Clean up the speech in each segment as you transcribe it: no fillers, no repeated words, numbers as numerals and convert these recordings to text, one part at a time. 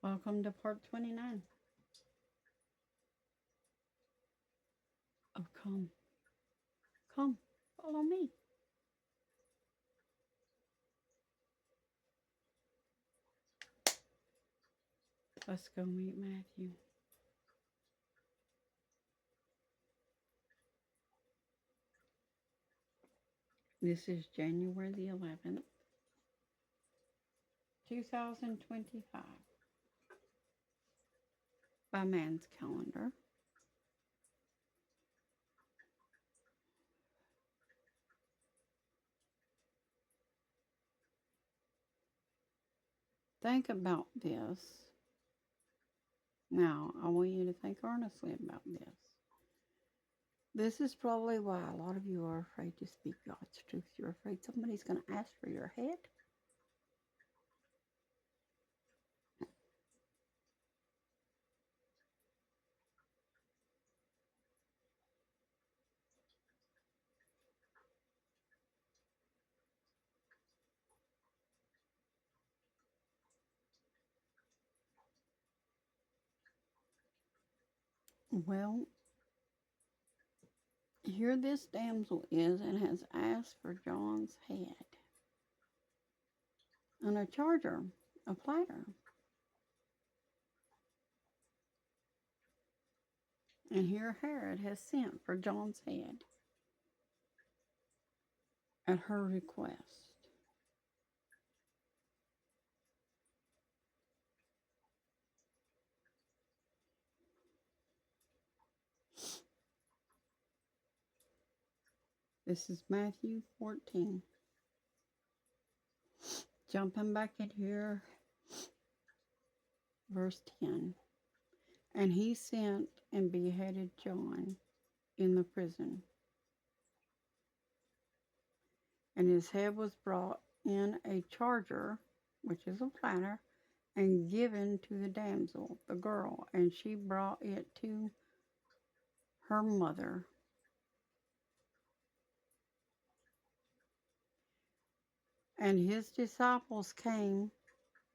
Welcome to part 29 of Come. Come, follow me. Let's go meet Matthew. This is January the 11th, 2025, by man's calendar. Think about this. Now, I want you to think earnestly about this. This is probably why a lot of you are afraid to speak God's truth. You're afraid somebody's going to ask for your head. Well, here this damsel is and has asked for John's head on a charger, a platter. And here Herod has sent for John's head at her request. This is Matthew 14. Jumping back in here, verse 10. And he sent and beheaded John in the prison. And his head was brought in a charger, which is a platter, and given to the damsel, the girl, and she brought it to her mother. And his disciples came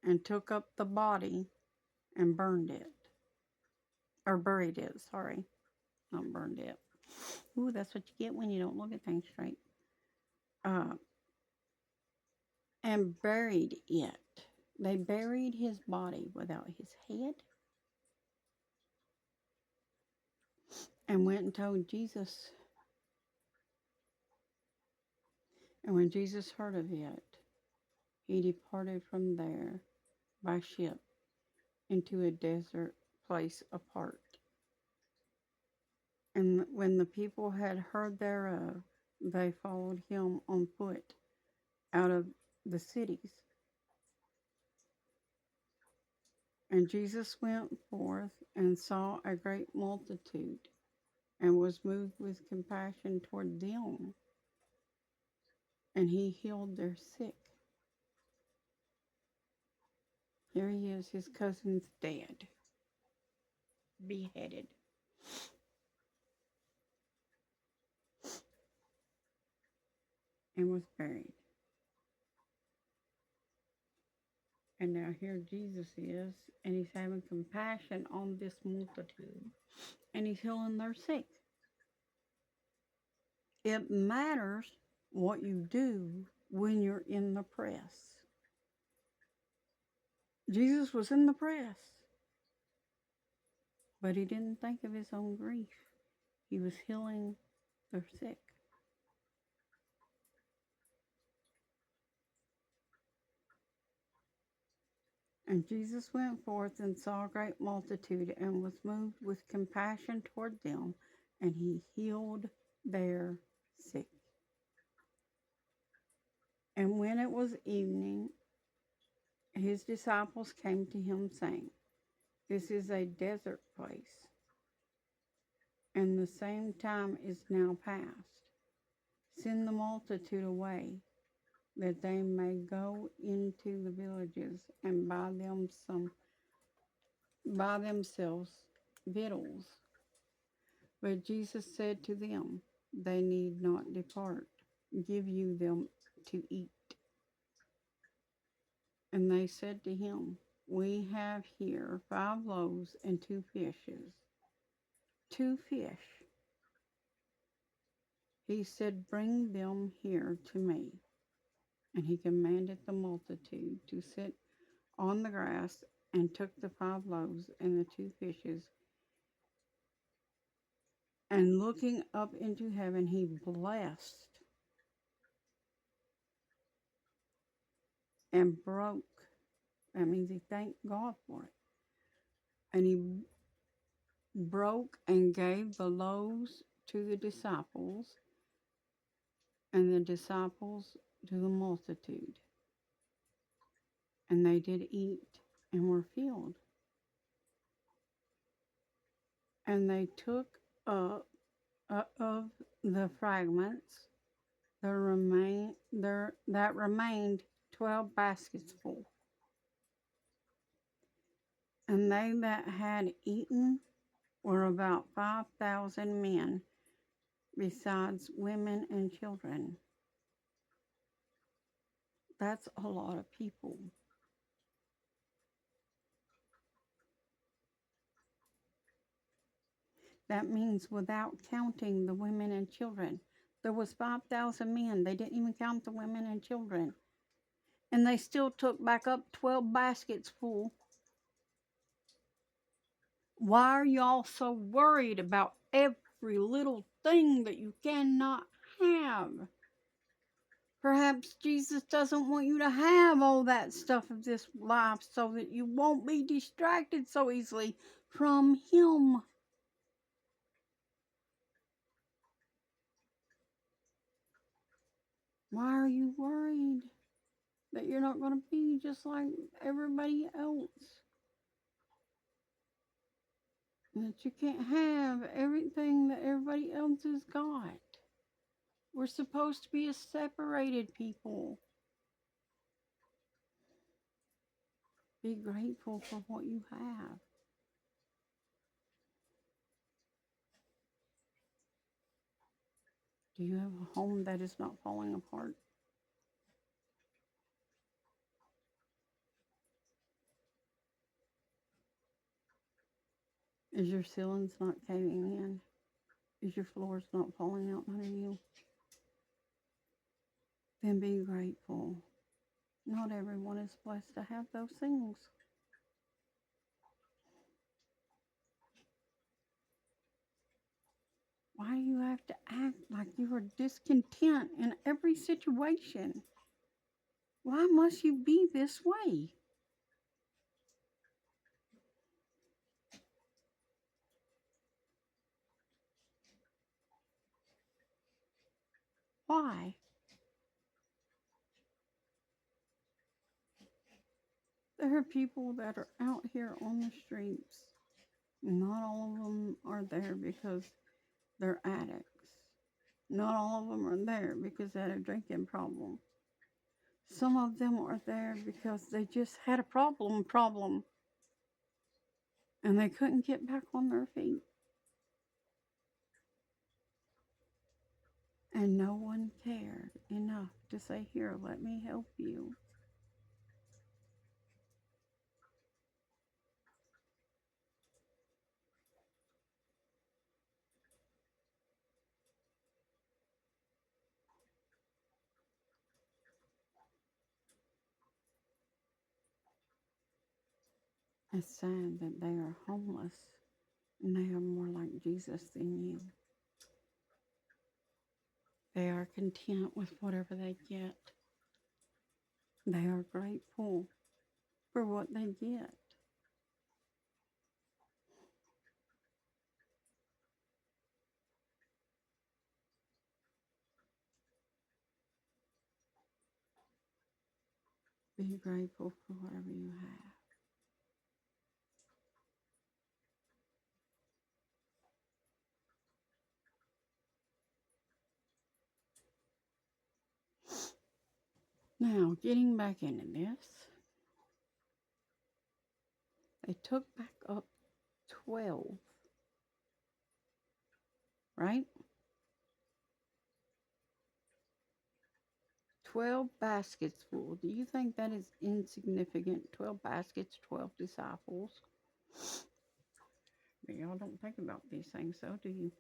and took up the body and burned it. Or buried it, sorry. Not burned it. Ooh, that's what you get when you don't look at things straight. And buried it. They buried his body without his head. And went and told Jesus. And when Jesus heard of it, he departed from there by ship into a desert place apart. And when the people had heard thereof, they followed him on foot out of the cities. And Jesus went forth and saw a great multitude, and was moved with compassion toward them, and he healed their sick. Here he is, his cousin's dead, beheaded. And was buried. And now here Jesus is, and he's having compassion on this multitude, and he's healing their sick. It matters what you do when you're in the press. Jesus was in the press, but he didn't think of his own grief. He was healing their sick. And Jesus went forth and saw a great multitude, and was moved with compassion toward them, and he healed their sick. And when it was evening, his disciples came to him, saying, This is a desert place, and the same time is now past. Send the multitude away, that they may go into the villages and buy themselves victuals. But Jesus said to them, They need not depart. Give you them to eat. And they said to him, we have here 5 loaves and 2 fishes. 2 fish. He said, bring them here to me. And he commanded the multitude to sit on the grass, and took the 5 loaves and the 2 fishes, and looking up into heaven, he blessed and broke. That means he thanked God for it. And he broke and gave the loaves to the disciples, and the disciples to the multitude. And they did eat and were filled. And they took up of the fragments that remained 12 baskets full. And they that had eaten were about 5,000 men, besides women and children. That's a lot of people. That means without counting the women and children. There was 5,000 men. They didn't even count the women and children. And they still took back up 12 baskets full. Why are y'all so worried about every little thing that you cannot have? Perhaps Jesus doesn't want you to have all that stuff of this life so that you won't be distracted so easily from Him. Why are you worried that you're not going to be just like everybody else? And that you can't have everything that everybody else has got. We're supposed to be a separated people. Be grateful for what you have. Do you have a home that is not falling apart? Is your ceilings not caving in? Is your floors not falling out under you? Then be grateful. Not everyone is blessed to have those things. Why do you have to act like you are discontent in every situation? Why must you be this way? Why? There are people that are out here on the streets. Not all of them are there because they're addicts. Not all of them are there because they had a drinking problem. Some of them are there because they just had a problem, and they couldn't get back on their feet. And no one cared enough to say, here, let me help you. It's sad that they are homeless and they are more like Jesus than you. They are content with whatever they get. They are grateful for what they get. Be grateful for whatever you have. Now, getting back into this, they took back up 12, right? 12 baskets full. Do you think that is insignificant? 12 baskets, 12 disciples. But y'all don't think about these things, though, do you?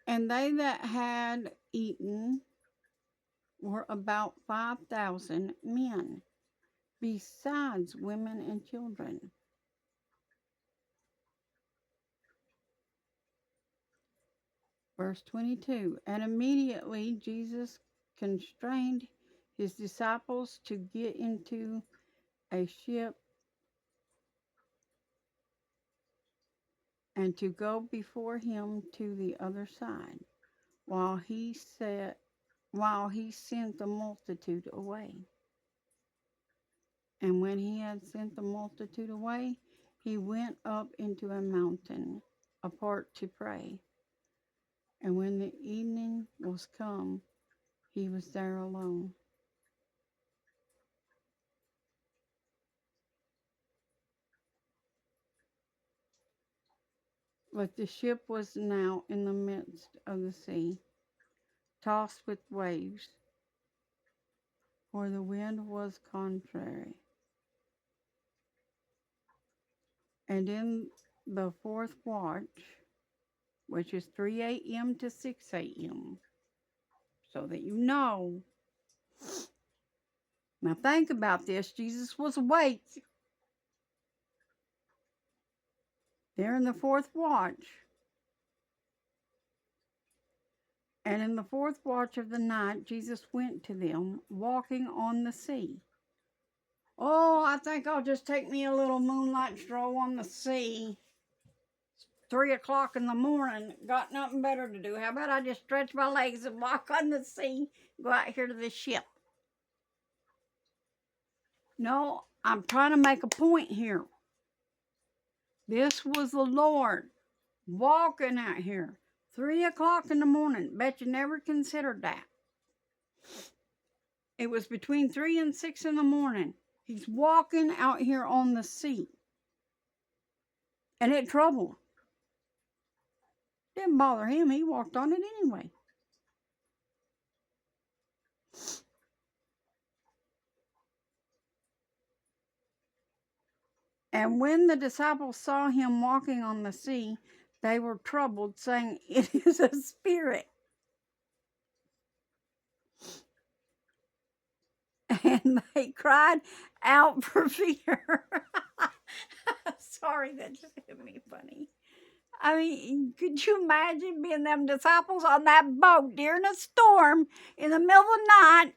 And they that had eaten were about 5,000 men, besides women and children. Verse 22, and immediately Jesus constrained his disciples to get into a ship and to go before him to the other side, while he sent the multitude away. And when he had sent the multitude away, he went up into a mountain apart to pray. And when the evening was come, he was there alone. But the ship was now in the midst of the sea, tossed with waves, for the wind was contrary. And in the fourth watch, which is 3 a.m. to 6 a.m., so that you know. Now think about this. Jesus was awake. They're in the fourth watch. And in the fourth watch of the night, Jesus went to them, walking on the sea. Oh, I think I'll just take me a little moonlight stroll on the sea. It's 3 o'clock in the morning. Got nothing better to do. How about I just stretch my legs and walk on the sea, go out here to the ship? No, I'm trying to make a point here. This was the Lord walking out here. 3 o'clock in the morning. Bet you never considered that. It was between 3 and 6 in the morning. He's walking out here on the sea. And it troubled. Didn't bother him. He walked on it anyway. And when the disciples saw him walking on the sea, they were troubled, saying, "It is a spirit." And they cried out for fear. Sorry, that just hit me funny. I mean, could you imagine being them disciples on that boat during a storm in the middle of the night,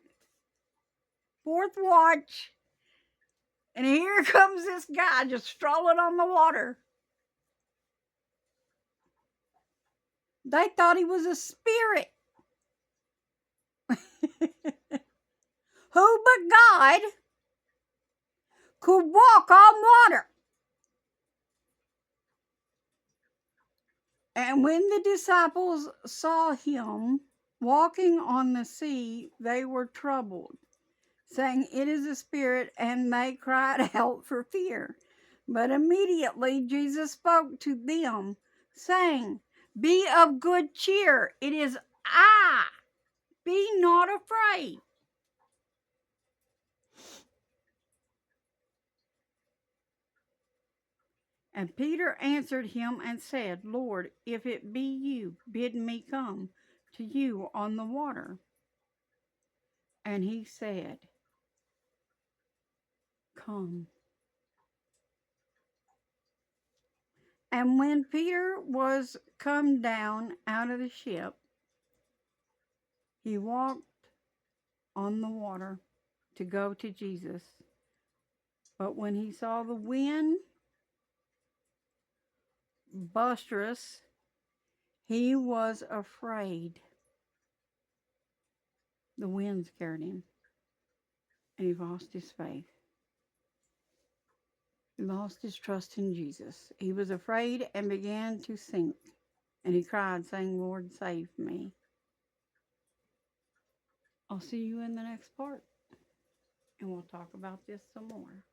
fourth watch, and here comes this guy just strolling on the water. They thought he was a spirit. Who but God could walk on water? And when the disciples saw him walking on the sea, they were troubled, saying, "It is a spirit," and they cried out for fear. But immediately Jesus spoke to them, saying, "Be of good cheer, it is I. Be not afraid." And Peter answered him and said, "Lord, if it be you, bid me come to you on the water." And he said, "Come." And when Peter was come down out of the ship, he walked on the water to go to Jesus. But when he saw the wind boisterous, he was afraid. The wind scared him, and he lost his faith. He lost his trust in Jesus. He was afraid and began to sink, and he cried, saying, "Lord, save me." I'll see you in the next part, and we'll talk about this some more.